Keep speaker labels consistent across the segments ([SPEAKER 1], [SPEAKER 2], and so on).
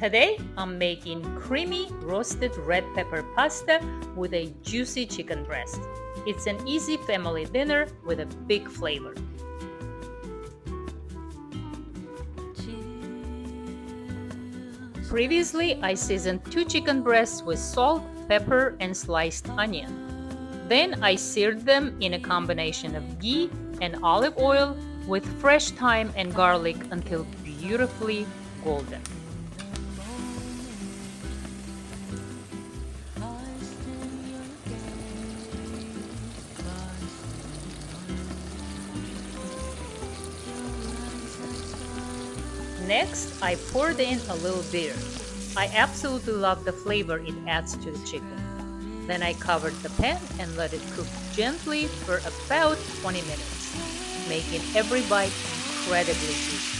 [SPEAKER 1] Today, I'm making creamy roasted red pepper pasta with a juicy chicken breast. It's an easy family dinner with a big flavor. Previously, I seasoned 2 chicken breasts with salt, pepper, and sliced onion. Then I seared them in a combination of ghee and olive oil with fresh thyme and garlic until beautifully golden. Next, I poured in a little bitter. I absolutely love the flavor it adds to the chicken. Then I covered the pan and let it cook gently for about 20 minutes, making every bite incredibly juicy.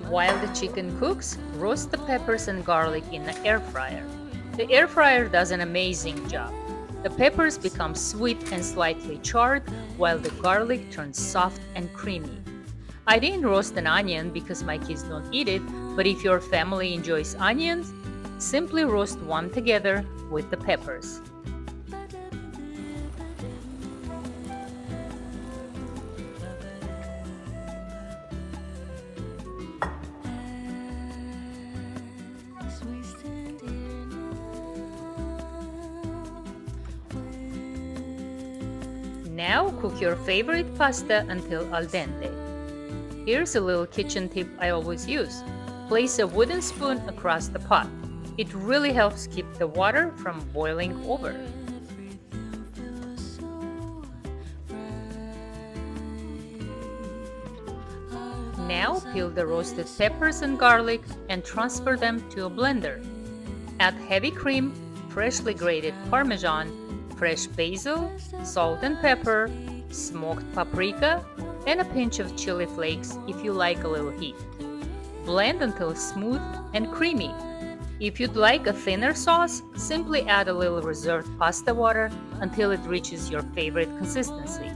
[SPEAKER 1] While the chicken cooks, roast the peppers and garlic in the air fryer. The air fryer does an amazing job. The peppers become sweet and slightly charred, while the garlic turns soft and creamy. I didn't roast an onion because my kids don't eat it, but if your family enjoys onions, simply roast one together with the peppers. Now cook your favorite pasta until al dente. Here's a little kitchen tip I always use. Place a wooden spoon across the pot. It really helps keep the water from boiling over. Now peel the roasted peppers and garlic and transfer them to a blender. Add heavy cream, freshly grated Parmesan, fresh basil, salt and pepper, smoked paprika, and a pinch of chili flakes if you like a little heat. Blend until smooth and creamy. If you'd like a thinner sauce, simply add a little reserved pasta water until it reaches your favorite consistency.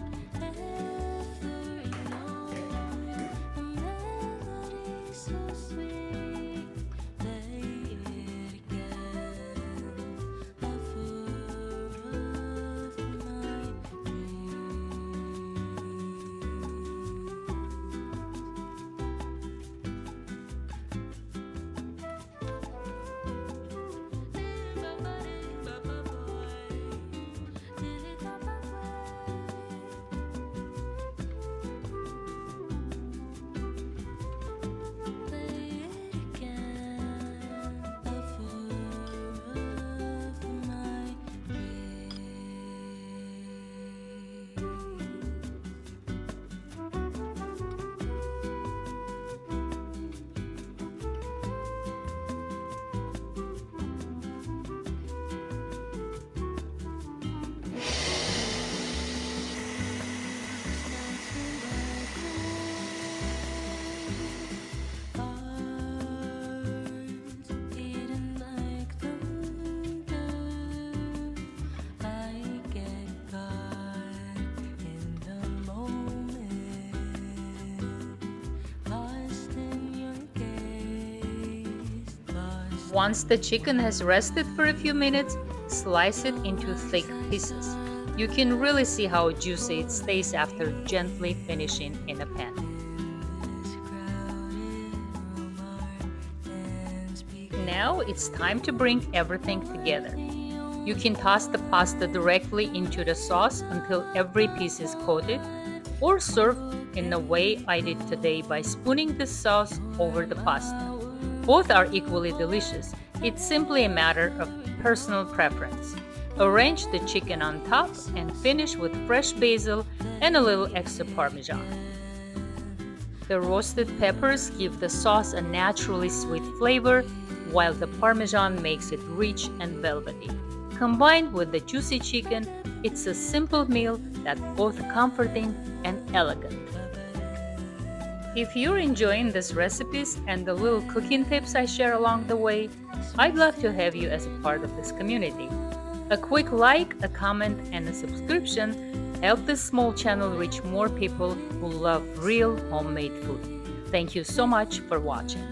[SPEAKER 1] Once the chicken has rested for a few minutes, slice it into thick pieces. You can really see how juicy it stays after gently finishing in a pan. Now it's time to bring everything together. You can toss the pasta directly into the sauce until every piece is coated, or serve in the way I did today by spooning the sauce over the pasta. Both are equally delicious. It's simply a matter of personal preference. Arrange the chicken on top and finish with fresh basil and a little extra Parmesan. The roasted peppers give the sauce a naturally sweet flavor, while the Parmesan makes it rich and velvety. Combined with the juicy chicken, it's a simple meal that's both comforting and elegant. If you're enjoying these recipes and the little cooking tips I share along the way, I'd love to have you as a part of this community. A quick like, a comment, and a subscription Help this small channel reach more people who love real homemade food. Thank you so much for watching.